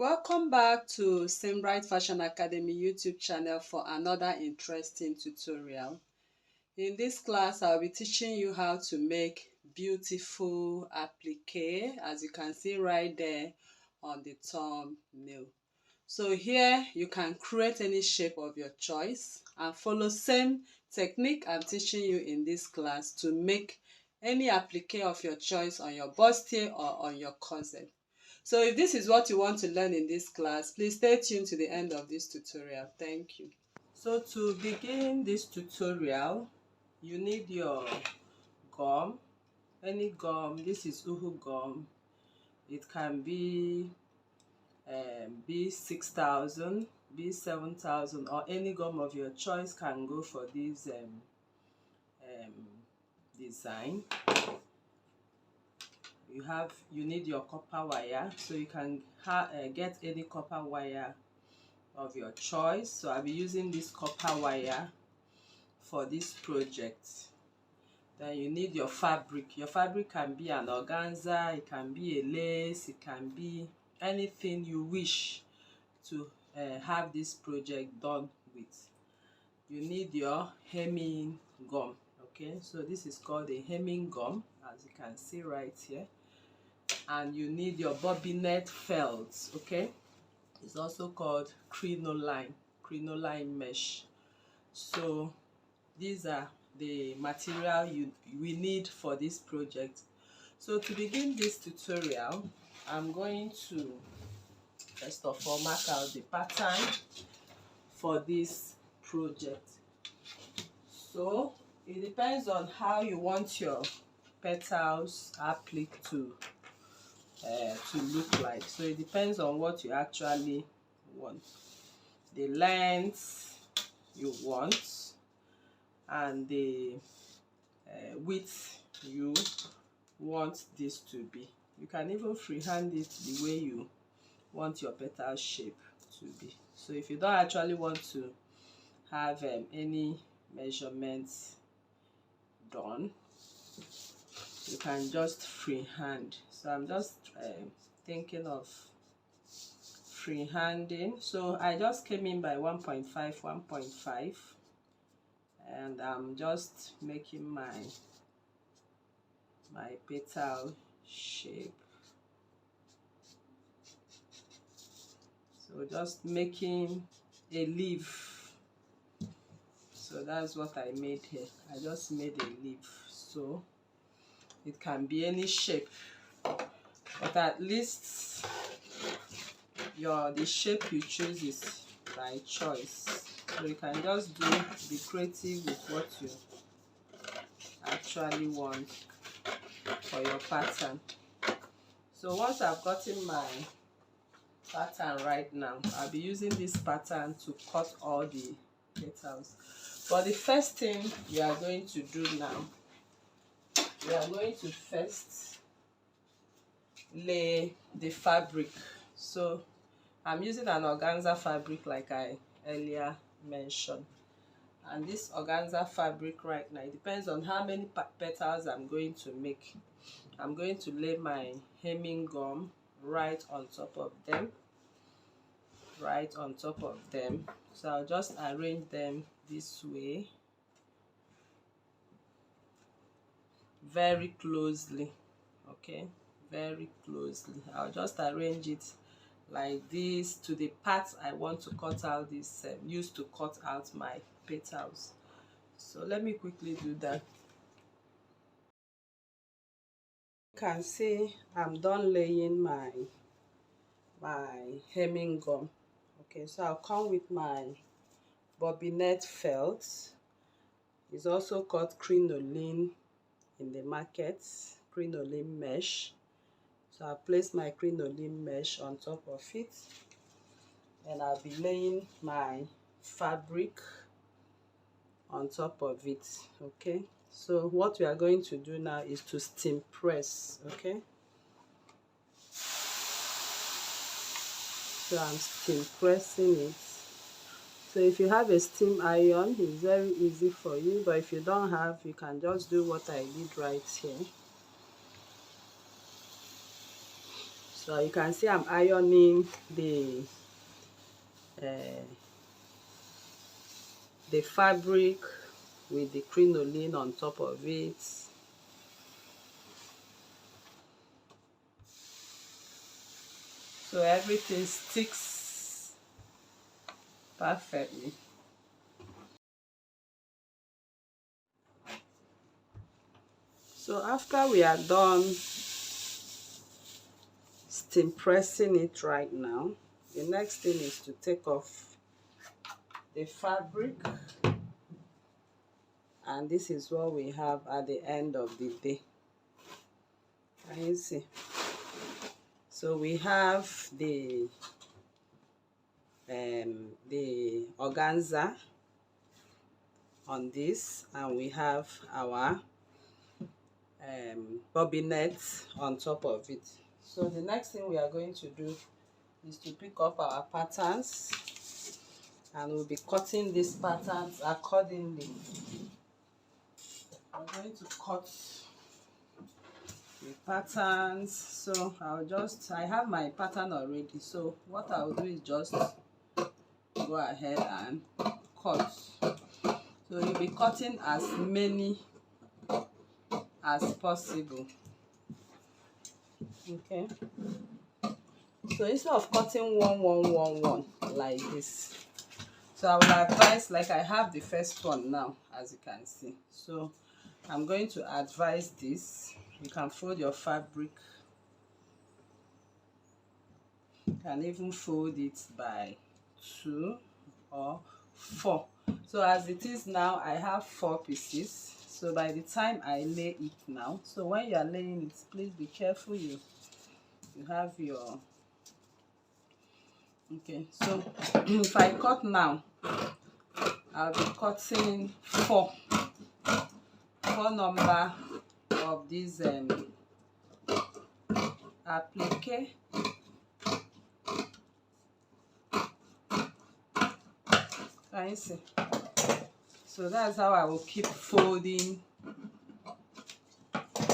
Welcome back to Simbright Fashion Academy YouTube channel for another interesting tutorial. In this class, I'll be teaching you how to make beautiful applique, as you can see right there on the thumbnail. So here you can create any shape of your choice and follow same technique I'm teaching you in this class to make any applique of your choice on your bustier or on your corset. So if this is what you want to learn in this class, please stay tuned to the end of this tutorial. Thank you. So to begin this tutorial, you need your gum, any gum. This is Uhu gum. It can be B6000, B7000, or any gum of your choice can go for this design. You need your copper wire, so you can get any copper wire of your choice. So I'll be using this copper wire for this project. Then you need your fabric. Your fabric can be an organza, it can be a lace, it can be anything you wish to have this project done with. You need your hemming gum. Okay, so this is called a hemming gum, as you can see right here. And you need your bobbinet felt. Okay, it's also called crinoline mesh. So these are the material we need for this project. So to begin this tutorial, I'm going to first of all mark out the pattern for this project. So it depends on how you want your petals applique to look like. So it depends on what you actually want, the length you want, and the width you want this to be. You can even freehand it the way you want your petal shape to be. So if you don't actually want to have any measurements done, you can just freehand. So I'm just thinking of freehanding. So I just came in by 1.5, and I'm just making my petal shape. So just making a leaf. So that's what I made here. I just made a leaf. So it can be any shape, but at least the shape you choose is by choice. So you can just be creative with what you actually want for your pattern. So once I've gotten my pattern right now, I'll be using this pattern to cut all the petals. But the first thing we are going to do now, we are going to first lay the fabric. So I'm using an organza fabric like I earlier mentioned, and this organza fabric right now, it depends on how many petals I'm going to make. I'm going to lay my hemming gum right on top of them, so I'll just arrange them this way very closely. Okay, very closely. I'll just arrange it like this to the parts I want to cut out this used to cut out my petals. So let me quickly do that. You can see I'm done laying my hemming gum. Okay, so I'll come with my bobbinet felt. It's also called crinoline in the market, crinoline mesh. So I'll place my crinoline mesh on top of it, and I'll be laying my fabric on top of it. Okay, so what we are going to do now is to steam press. Okay, so I'm steam pressing it. So if you have a steam iron, it's very easy for you, but if you don't have, you can just do what I did right here. So you can see I'm ironing the fabric with the crinoline on top of it. So everything sticks perfectly. So after we are done steam pressing it right now, the next thing is to take off the fabric, and this is what we have at the end of the day. Can you see? So we have the organza on this, and we have our bobinette on top of it. So the next thing we are going to do is to pick up our patterns, and we'll be cutting these patterns accordingly. I'm going to cut the patterns. So I have my pattern already, so what I'll do is just go ahead and cut. So you'll be cutting as many as possible. Okay, so instead of cutting one like this, so I will advise, like I have the first one now, as you can see. So I'm going to advise this. You can fold your fabric. You can even fold it by 2 or 4. So as it is now, I have 4 pieces. So by the time I lay it now, so when you are laying it, please be careful. You have your, okay, so if I cut now, I'll be cutting 4 number of these applique. Can you see? So that's how I will keep folding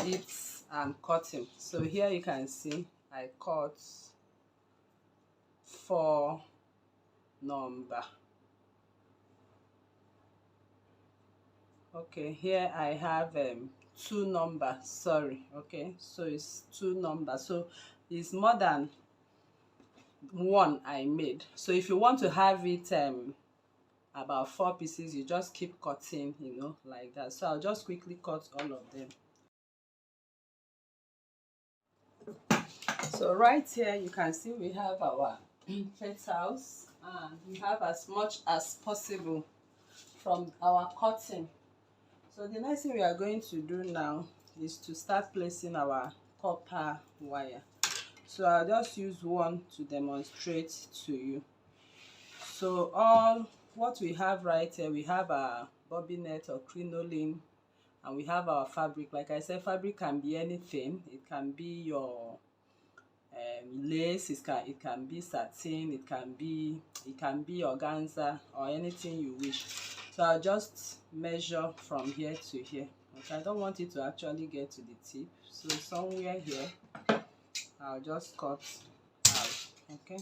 it and cutting. So here you can see I cut 4 number. Okay, here I have 2 number, sorry. Okay, so it's 2 number, so it's more than 1 I made. So if you want to have it about 4 pieces, you just keep cutting, you know, like that. So I'll just quickly cut all of them. So right here you can see we have our petals, and we have as much as possible from our cutting. So the next thing we are going to do now is to start placing our copper wire. So I'll just use one to demonstrate to you. So all what we have right here, we have our bobinette or crinoline, and we have our fabric. Like I said, fabric can be anything. It can be your lace, it can be satin, it can be organza, or anything you wish. So I'll just measure from here to here. Okay, I don't want it to actually get to the tip, so somewhere here I'll just cut out. Okay,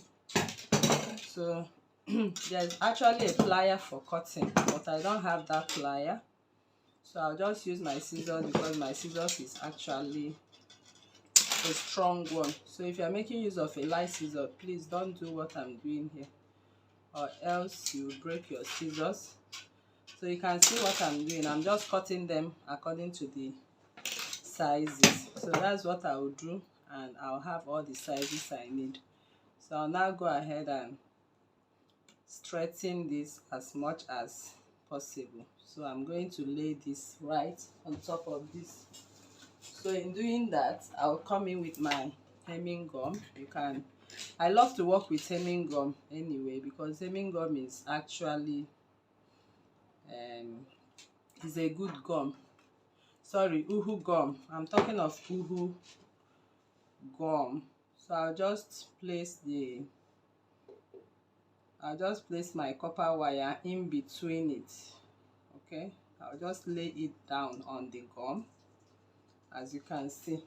so there's actually a plier for cutting, but I don't have that plier, so I'll just use my scissors, because my scissors is actually a strong one. So if you're making use of a light scissor, please don't do what I'm doing here, or else you will break your scissors. So you can see what I'm doing. I'm just cutting them according to the sizes. So that's what I will do, and I'll have all the sizes I need. So I'll now go ahead and straighten this as much as possible. So I'm going to lay this right on top of this. So in doing that, I'll come in with my hemming gum. I love to work with hemming gum anyway, because hemming gum is actually is a good gum. Sorry, uhu gum. I'm talking of uhu gum. So I'll just place my copper wire in between it. Okay, I'll just lay it down on the gum, as you can see.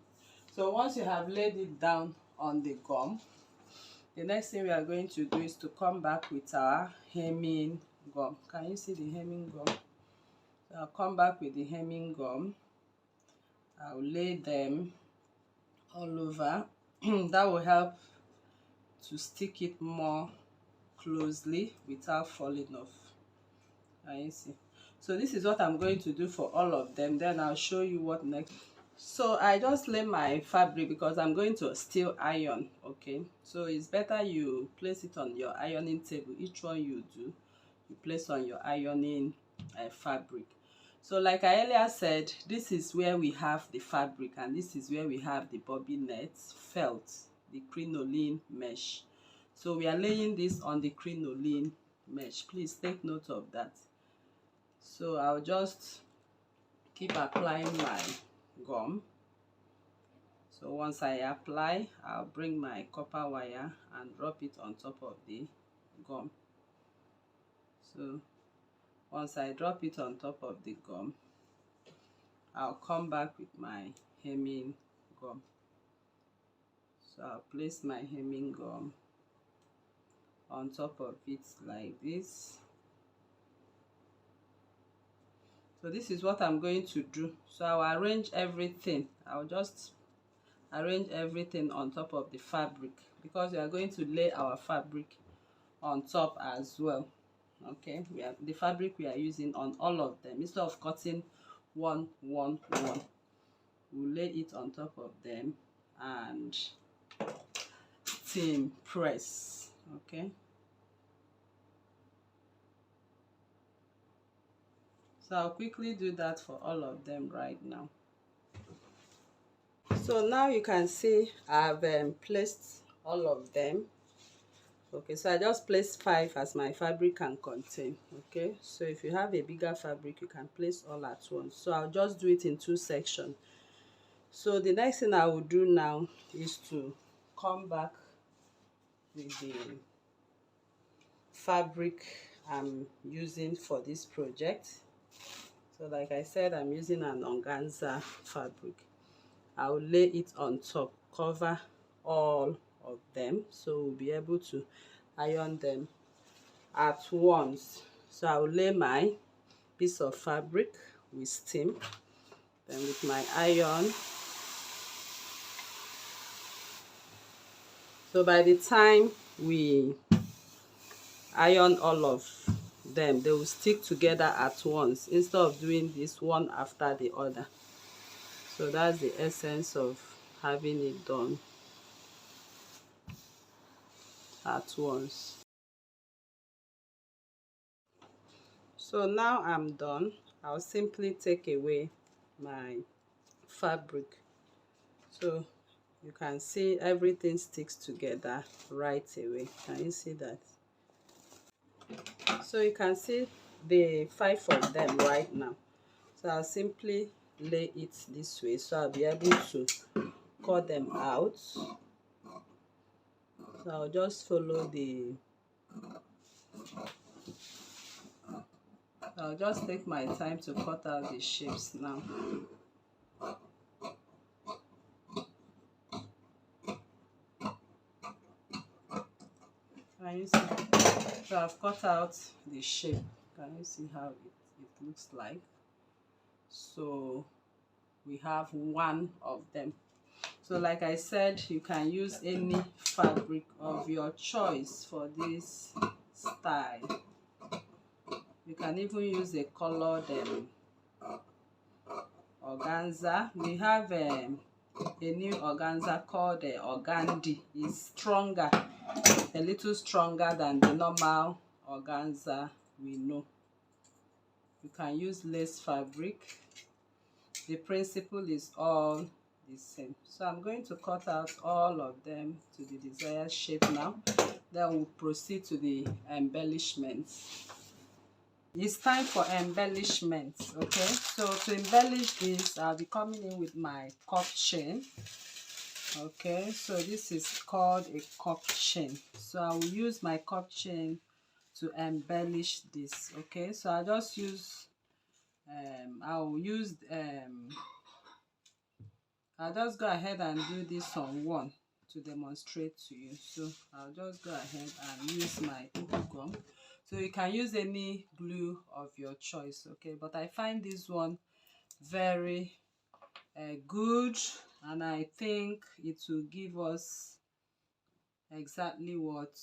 So once you have laid it down on the gum. The next thing we are going to do is to come back with our hemming gum. Can you see the hemming gum? So I'll come back with the hemming gum. I'll lay them all over. That will help to stick it more closely without falling off. Can you see? So this is what I'm going to do for all of them. Then I'll show you what next. So I just lay my fabric because I'm going to still iron. Okay, so it's better you place it on your ironing table. Each one you do, you place on your ironing fabric. So like I earlier said, this is where we have the fabric and this is where we have the bobbinet felt, the crinoline mesh. So we are laying this on the crinoline mesh. Please take note of that. So I'll just keep applying my gum. So once I apply, I'll bring my copper wire and drop it on top of the gum. So once I drop it on top of the gum, I'll come back with my hemming gum. So I'll place my hemming gum on top of it like this. So this is what I'm going to do. So I'll arrange everything. I'll just arrange everything on top of the fabric because we are going to lay our fabric on top as well. Okay, the fabric we are using on all of them. Instead of cutting one, we'll lay it on top of them and seam press. Okay, so I'll quickly do that for all of them right now. So now you can see I've placed all of them. Okay, so I just placed 5 as my fabric can contain. Okay, so if you have a bigger fabric, you can place all at once. So I'll just do it in 2 sections. So the next thing I will do now is to come back with the fabric I'm using for this project. So like I said, I'm using an organza fabric. I'll lay it on top, cover all of them, so we'll be able to iron them at once. So I'll lay my piece of fabric with steam, then with my iron. So by the time we iron all of them, they will stick together at once instead of doing this one after the other. So that's the essence of having it done at once. So now I'm done. I'll simply take away my fabric. So you can see everything sticks together right away. Can you see that? So you can see the 5 of them right now. So I'll simply lay it this way so I'll be able to cut them out. So I'll just follow I'll just take my time to cut out the shapes now. Can you see? So I've cut out the shape. Can you see how it looks like? So we have 1 of them. So like I said, you can use any fabric of your choice for this style. You can even use a colored organza. We have a new organza called organdi. It's stronger, a little stronger than the normal organza we know. You can use lace fabric. The principle is all the same. So I'm going to cut out all of them to the desired shape now. Then we'll proceed to the embellishments. It's time for embellishments. Okay, so to embellish this, I'll be coming in with my cup chain. Okay, so this is called a cup chain. So I will use my cup chain to embellish this. Okay, so I'll just use I'll just go ahead and do this on 1 to to demonstrate to you. So I'll just go ahead and use my uhu gum. So you can use any glue of your choice, okay? But I find this one very good, and I think it will give us exactly what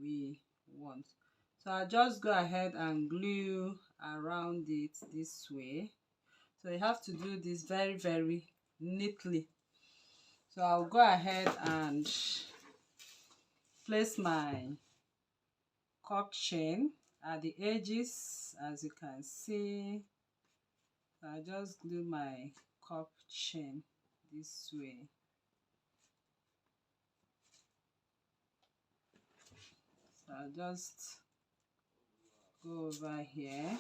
we want. So I'll just go ahead and glue around it this way. So you have to do this very, very neatly. So I'll go ahead and place my cup chain at the edges, as you can see. I'll just glue my cup chain this way. So I'll just go over here.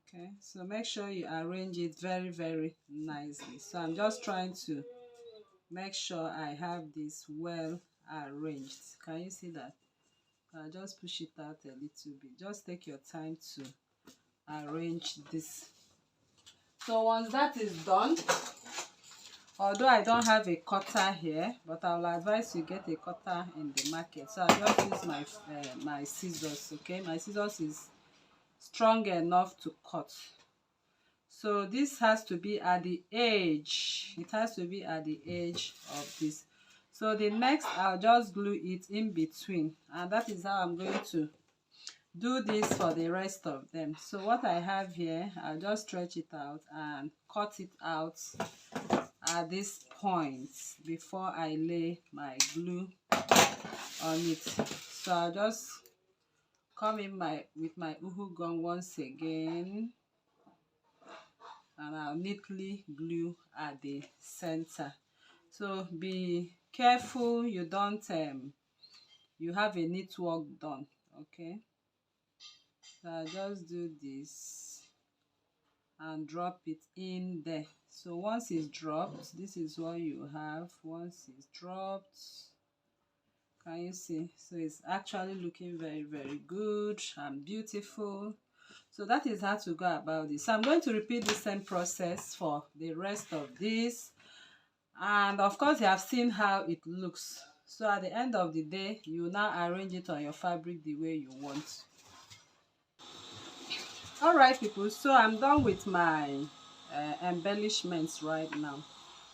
Okay, so make sure you arrange it very, very nicely. So I'm just trying to make sure I have this well arranged. Can you see that? I'll just push it out a little bit. Just take your time to arrange this. So once that is done, although I don't have a cutter here, but I will advise you get a cutter in the market. So I'll just use my scissors, okay? My scissors is strong enough to cut. So this has to be at the edge. It has to be at the edge of this. So the next, I'll just glue it in between, and that is how I'm going to do this for the rest of them. So what I have here, I'll just stretch it out and cut it out at this point before I lay my glue on it. So I'll just come in with my uhu gum once again, and I'll neatly glue at the center. So be careful you don't you have a neat work done, okay? So I'll just do this and drop it in there. So once it's dropped, this is what you have. Once it's dropped, can you see? So it's actually looking very, very good and beautiful. So that is how to go about this. So I'm going to repeat the same process for the rest of this, and of course you have seen how it looks. So at the end of the day, you now arrange it on your fabric the way you want. All right, people, so I'm done with my embellishments right now.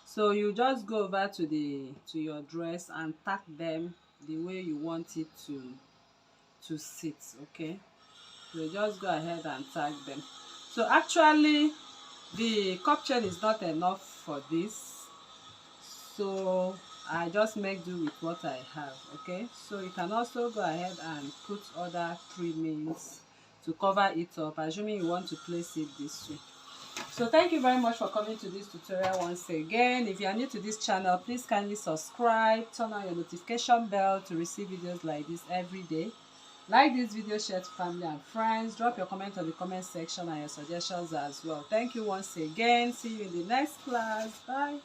So you just go over to your dress and tack them the way you want it to sit, okay? So just go ahead and tag them. So actually the cup chain is not enough for this, so I just make do with what I have, okay? So you can also go ahead and put other trimmings to cover it up, assuming you want to place it this way. So thank you very much for coming to this tutorial once again. If you are new to this channel, please kindly subscribe, turn on your notification bell to receive videos like this every day. Like this video, share to family and friends, drop your comment on the comment section and your suggestions as well. Thank you once again. See you in the next class. Bye.